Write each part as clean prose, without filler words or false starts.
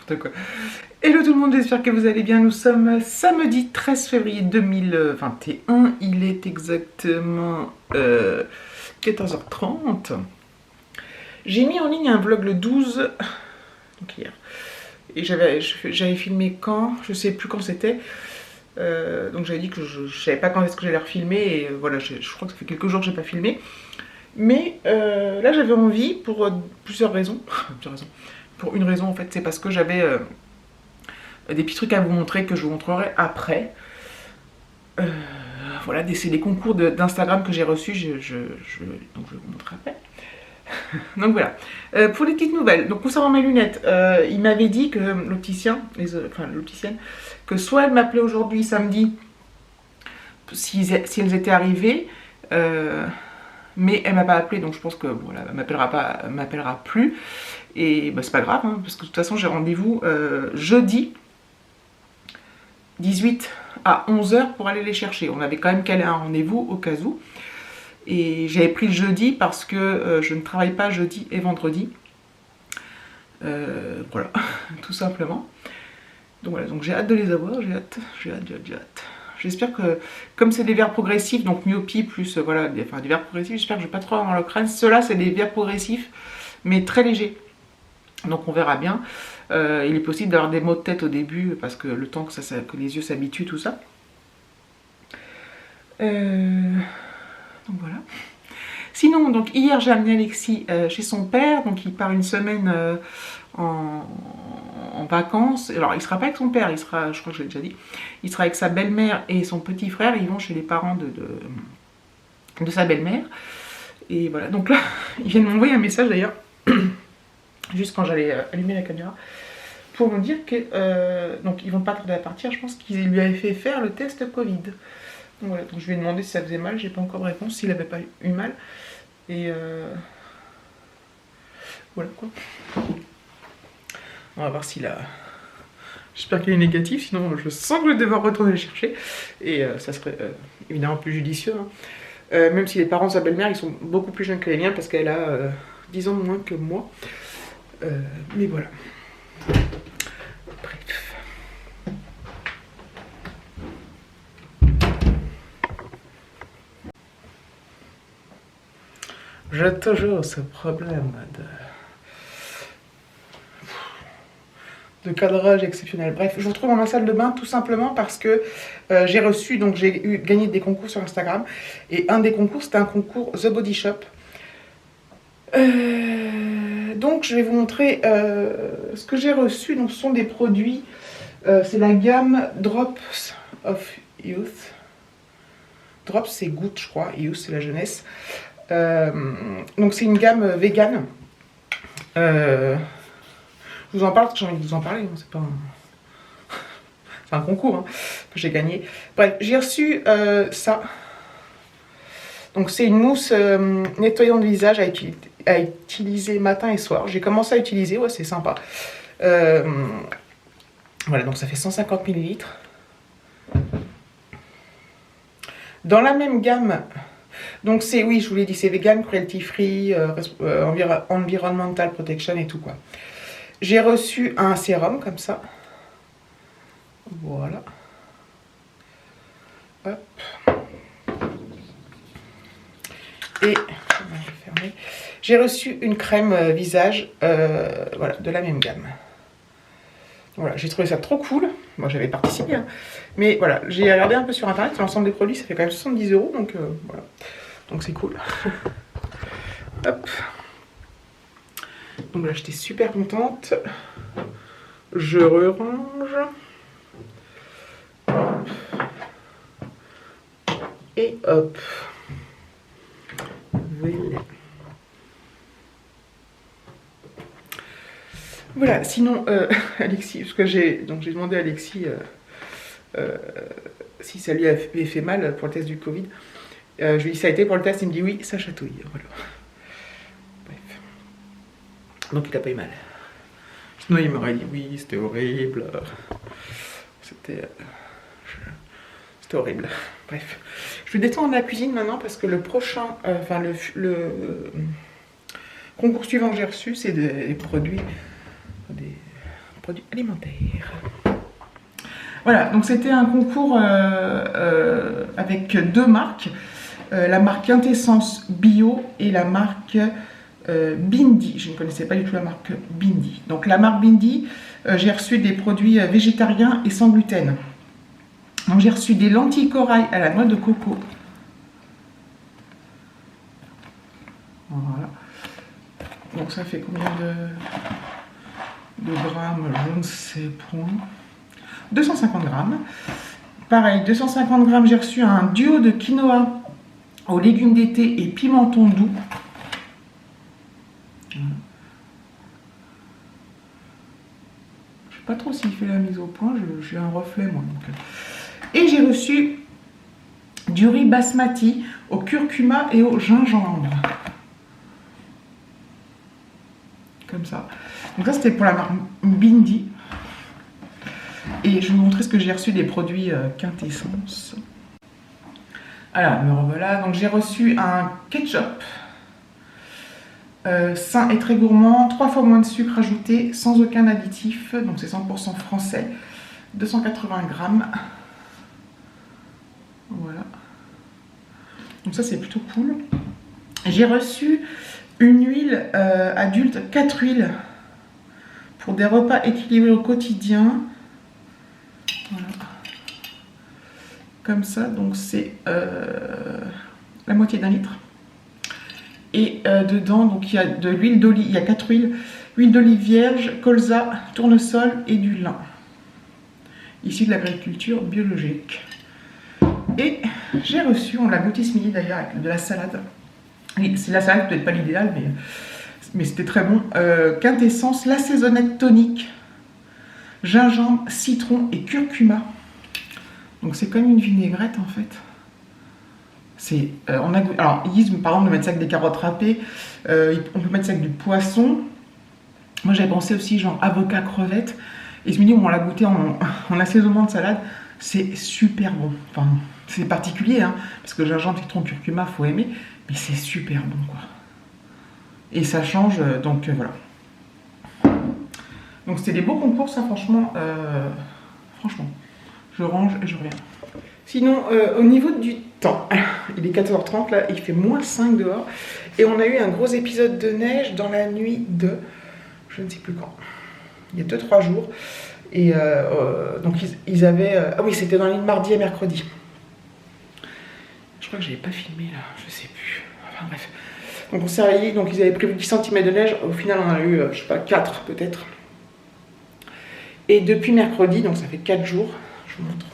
n'importe quoi. Hello tout le monde, j'espère que vous allez bien. Nous sommes samedi 13 février 2021. Il est exactement 14h30. J'ai mis en ligne un vlog le 12, donc hier. Et j'avais filmé quand, je sais plus quand c'était. Donc j'avais dit que je savais pas quand est-ce que j'allais refilmer. Et voilà, je crois que ça fait quelques jours que j'ai pas filmé. Mais là j'avais envie pour plusieurs raisons. Pour une raison en fait, c'est parce que j'avais des petits trucs à vous montrer que je vous montrerai après. Voilà, c'est des concours d'Instagram que j'ai reçus, donc je vais vous montrer après. Donc voilà. Pour les petites nouvelles, donc concernant mes lunettes, il m'avait dit que l'opticienne, que soit elle m'appelait aujourd'hui samedi si elles étaient arrivées, mais elle m'a pas appelé, donc je pense que voilà, elle m'appellera plus. Et bah, c'est pas grave, hein, parce que de toute façon j'ai rendez-vous jeudi 18 à 11h pour aller les chercher. On avait quand même calé un rendez-vous au cas où. Et j'avais pris le jeudi parce que je ne travaille pas jeudi et vendredi. Voilà, tout simplement. Donc voilà, donc j'ai hâte de les avoir, j'ai hâte. J'espère que, comme c'est des verres progressifs, donc myopie plus, voilà, des verres progressifs, j'espère que je vais pas trop avoir le crâne. Ceux-là, c'est des verres progressifs, mais très légers. Donc on verra bien. Il est possible d'avoir des maux de tête au début, parce que le temps que les yeux s'habituent, tout ça. Donc voilà. Sinon, donc hier j'ai amené Alexis chez son père, donc il part une semaine en vacances. Alors il sera pas avec son père, je crois que je l'ai déjà dit, il sera avec sa belle-mère et son petit frère. Ils vont chez les parents de sa belle-mère. Et voilà, donc là, il vient de m'envoyer un message d'ailleurs, juste quand j'allais allumer la caméra, pour me dire que donc ils vont pas tarder à partir. Je pense qu'ils lui avaient fait faire le test Covid. Donc voilà, donc je lui ai demandé si ça faisait mal, j'ai pas encore de réponse, s'il avait pas eu mal. Et voilà quoi. On va voir s'il a... J'espère qu'il est négatif, sinon je sens que je vais devoir retourner le chercher. Et ça serait évidemment plus judicieux. Hein. Même si les parents de sa belle-mère, ils sont beaucoup plus jeunes que les miens, parce qu'elle a 10 ans de moins que moi. Mais voilà. Bref. J'ai toujours ce problème de cadrage exceptionnel. Bref, je vous retrouve dans ma salle de bain tout simplement parce que j'ai reçu, donc j'ai gagné des concours sur Instagram. Et un des concours, c'était un concours The Body Shop. Donc je vais vous montrer ce que j'ai reçu. Donc ce sont des produits, c'est la gamme Drops of Youth. Drops c'est goutte je crois, Youth c'est la jeunesse. Donc c'est une gamme vegan. Je vous en parle parce que j'ai envie de vous en parler, c'est pas un... c'est un concours hein, que j'ai gagné. Bref, j'ai reçu ça. Donc c'est une mousse nettoyant de visage à utiliser matin et soir. J'ai commencé à utiliser, ouais c'est sympa. Voilà, donc ça fait 150 ml. Dans la même gamme, donc c'est, oui je vous l'ai dit, c'est vegan, cruelty free, environmental protection et tout quoi. J'ai reçu un sérum comme ça. Voilà. Hop. Et j'ai reçu une crème visage, voilà, de la même gamme. Voilà, j'ai trouvé ça trop cool. Moi, j'avais participé, hein. Mais voilà, j'ai regardé un peu sur internet, l'ensemble des produits, ça fait quand même 70 €, donc voilà. Donc c'est cool. Hop. Donc là, j'étais super contente. Je re-range. Et hop. Voilà. Voilà, sinon, Alexis, parce que j'ai demandé à Alexis si ça lui avait fait mal pour le test du Covid. Je lui ai dit ça a été pour le test, il me dit oui, ça chatouille. Voilà. Bref. Donc il a pas eu mal. Sinon il m'aurait dit oui, c'était horrible. C'était horrible. Bref. Je vais descendre dans la cuisine maintenant parce que le prochain, le concours suivant que j'ai reçu, c'est des produits, des produits alimentaires. Voilà, donc c'était un concours avec deux marques. La marque Quintessence Bio et la marque Bindi. Je ne connaissais pas du tout la marque Bindi. Donc la marque Bindi, j'ai reçu des produits végétariens et sans gluten. Donc j'ai reçu des lentilles corail à la noix de coco. Voilà. Donc ça fait combien de grammes? Je ne sais point. 250 grammes. Pareil, 250 grammes, j'ai reçu un duo de quinoa aux légumes d'été et pimenton doux. Je ne sais pas trop s'il fait la mise au point, j'ai un reflet moi. Donc. Et j'ai reçu du riz basmati au curcuma et au gingembre. Comme ça. Donc ça c'était pour la marque Bindi. Et je vais vous montrer ce que j'ai reçu des produits Quintessence. Alors, me revoilà. Donc j'ai reçu un ketchup sain et très gourmand, 3 fois moins de sucre ajouté, sans aucun additif. Donc c'est 100% français. 280 grammes. Voilà. Donc ça c'est plutôt cool. J'ai reçu une huile adulte, 4 huiles pour des repas équilibrés au quotidien. Voilà. Comme ça, donc c'est la moitié d'un litre. Et dedans, donc il y a de l'huile d'olive, il y a 4 huiles, huile d'olive vierge, colza, tournesol et du lin. Ici de l'agriculture biologique. Et j'ai reçu, on l'a goûté ce midi d'ailleurs avec de la salade. C'est la salade, peut-être pas l'idéal, mais c'était très bon. Quintessence, l'assaisonnette tonique, gingembre, citron et curcuma. Donc c'est comme une vinaigrette en fait. Alors ils disent par exemple de mettre ça avec des carottes râpées, on peut mettre ça avec du poisson. Moi j'avais pensé aussi genre avocat crevette. Et ce midi on l'a goûté en assaisonnement de salade, c'est super bon. Enfin c'est particulier hein, parce que gingembre, citron, curcuma, faut aimer, mais c'est super bon quoi. Et ça change donc voilà. Donc c'était des beaux concours ça franchement. Franchement. Je range et je reviens. Sinon, au niveau du temps, il est 14h30, là, il fait moins 5 dehors. Et on a eu un gros épisode de neige dans la nuit de... Je ne sais plus quand. Il y a 2-3 jours. Et donc, ils avaient... ah oui, c'était dans la nuit de mardi et mercredi. Je crois que je n'avais pas filmé, là. Je sais plus. Enfin, bref. Donc, on s'est réveillés. Donc, ils avaient prévu 10 cm de neige. Au final, on en a eu, je sais pas, 4 peut-être. Et depuis mercredi, donc ça fait 4 jours... Je vous montre.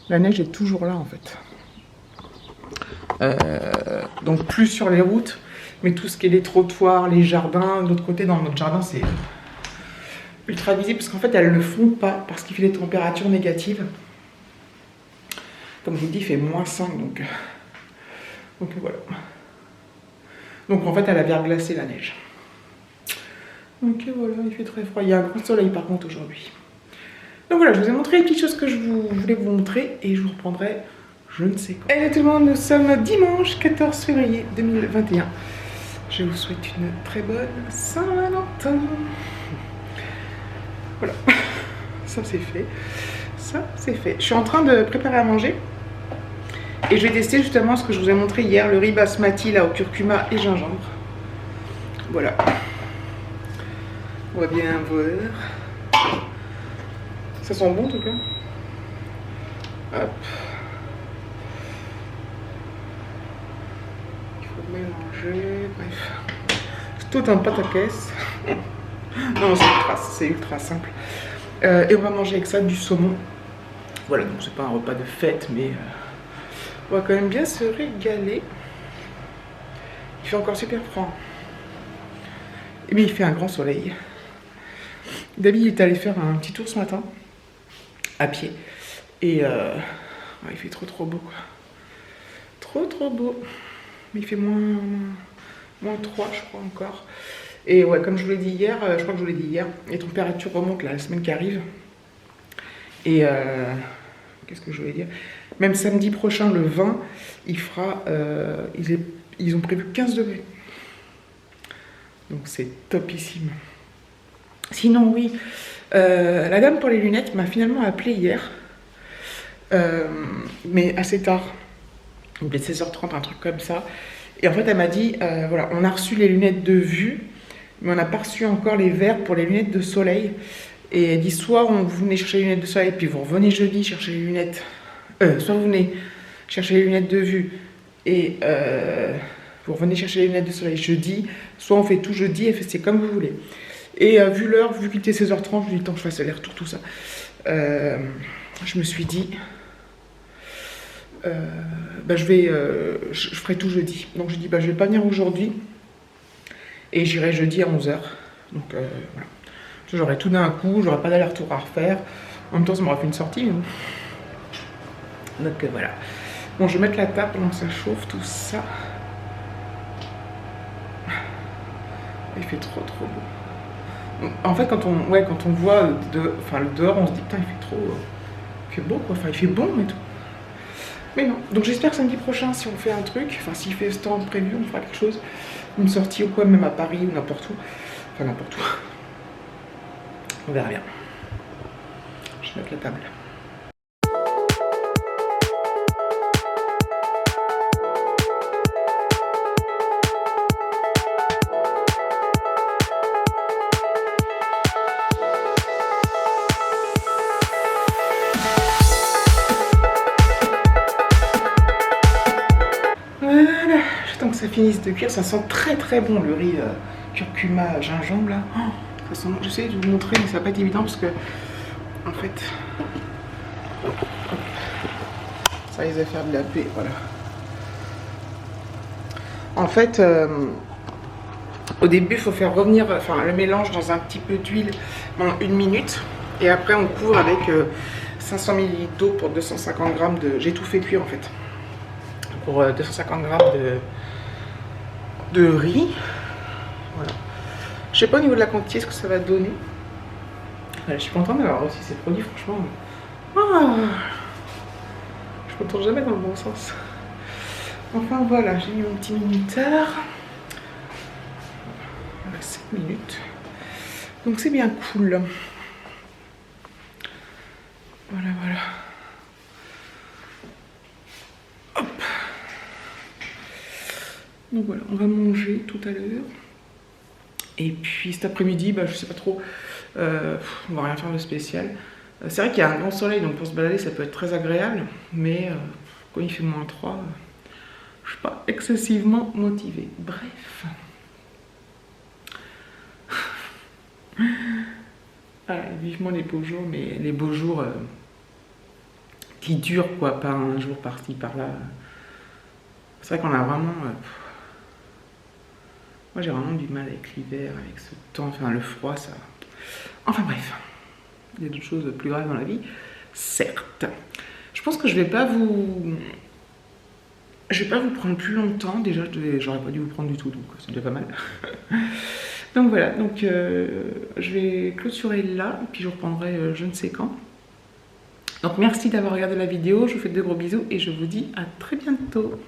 La neige est toujours là en fait. Donc plus sur les routes, mais tout ce qui est les trottoirs, les jardins. De l'autre côté, dans notre jardin, c'est ultra visible parce qu'en fait, elles ne le font pas parce qu'il fait des températures négatives. Comme je vous dis, il fait moins 5 donc voilà. Donc en fait, elle a verglacé la neige. Donc voilà, il fait très froid. Il y a un grand soleil par contre aujourd'hui. Donc voilà, je vous ai montré les petites choses que je voulais vous montrer et je vous reprendrai je ne sais quand. Hello tout le monde, nous sommes dimanche 14 février 2021. Je vous souhaite une très bonne Saint-Valentin. Voilà, ça c'est fait. Ça c'est fait. Je suis en train de préparer à manger et je vais tester justement ce que je vous ai montré hier, le riz basmati là au curcuma et gingembre. Voilà. On va bien voir. Ça sent bon en tout cas. Hop. Il faut mélanger. Bref. C'est tout un pataquès. Non, c'est ultra simple. Et on va manger avec ça du saumon. Voilà, donc c'est pas un repas de fête, mais on va quand même bien se régaler. Il fait encore super froid. Et bien il fait un grand soleil. David est allé faire un petit tour ce matin, à pied. Et il fait trop beau quoi. Trop beau. Mais il fait moins 3 je crois encore. Et ouais, comme je vous l'ai dit hier, je crois que je vous l'ai dit hier, les températures remontent là, la semaine qui arrive. Et qu'est-ce que je voulais dire? Même samedi prochain, le 20, il fera... ils ont prévu 15 degrés. Donc c'est topissime. Sinon oui, la dame pour les lunettes m'a finalement appelé hier. Mais assez tard. Il était 16h30, un truc comme ça. Et en fait elle m'a dit, voilà, on a reçu les lunettes de vue, mais on n'a pas reçu encore les verres pour les lunettes de soleil. Et elle dit, soit vous venez chercher les lunettes de soleil, puis vous revenez jeudi chercher les lunettes. Soit vous venez chercher les lunettes de vue, et vous revenez chercher les lunettes de soleil jeudi, soit on fait tout jeudi, et c'est comme vous voulez. Et vu l'heure, vu qu'il était 16h30, je lui ai dit, tant que je fasse aller-retour, tout ça. Je me suis dit, je ferai tout jeudi. Donc je dis, je vais pas venir aujourd'hui, et j'irai jeudi à 11h. Donc voilà. J'aurai tout d'un coup, j'aurai pas d'aller-retour à refaire. En même temps, ça m'aura fait une sortie. Mais bon. Donc voilà. Bon, je vais mettre la table pendant que ça chauffe, tout ça. Il fait trop beau. En fait, quand on voit le dehors, on se dit putain, il fait trop. Il fait beau quoi, enfin il fait bon et tout. Mais non. Donc j'espère que samedi prochain, si on fait un truc, enfin s'il fait ce temps prévu, on fera quelque chose. Une sortie ou quoi, même à Paris ou n'importe où. Enfin n'importe où. On verra bien. Je vais mettre la table. Voilà, j'attends que ça finisse de cuire. Ça sent très bon le riz curcuma gingembre là. Oh, ça sent... J'essaie de vous montrer, mais ça va pas être évident parce que en fait, ça risque de faire de la paix, voilà. En fait, au début, il faut faire revenir le mélange dans un petit peu d'huile pendant 1 minute. Et après, on couvre avec 500 ml d'eau pour 250 g de... J'ai tout fait cuire en fait. Pour 250 g de riz. Voilà. Je sais pas au niveau de la quantité ce que ça va donner. Voilà, je suis contente d'avoir aussi ces produits, franchement. Ah, je ne retourne jamais dans le bon sens. Enfin voilà, j'ai mis mon petit minuteur. Voilà, 7 minutes. Donc c'est bien cool. Voilà. Hop. Donc voilà, on va manger tout à l'heure. Et puis cet après-midi, je sais pas trop, on va rien faire de spécial. C'est vrai qu'il y a un grand soleil, donc pour se balader, ça peut être très agréable. Mais quand il fait -3, je suis pas excessivement motivée. Bref. Vivement les beaux jours, mais les beaux jours qui durent, quoi, pas un jour par-ci, par-là. C'est vrai qu'on a vraiment... moi, j'ai vraiment du mal avec l'hiver, avec ce temps, enfin le froid, ça... Enfin bref, il y a d'autres choses plus graves dans la vie, certes. Je pense que je vais pas vous prendre plus longtemps. Déjà, j'aurais pas dû vous prendre du tout, donc c'est déjà pas mal. Donc voilà, donc je vais clôturer là, puis je reprendrai je ne sais quand. Donc merci d'avoir regardé la vidéo, je vous fais de gros bisous et je vous dis à très bientôt.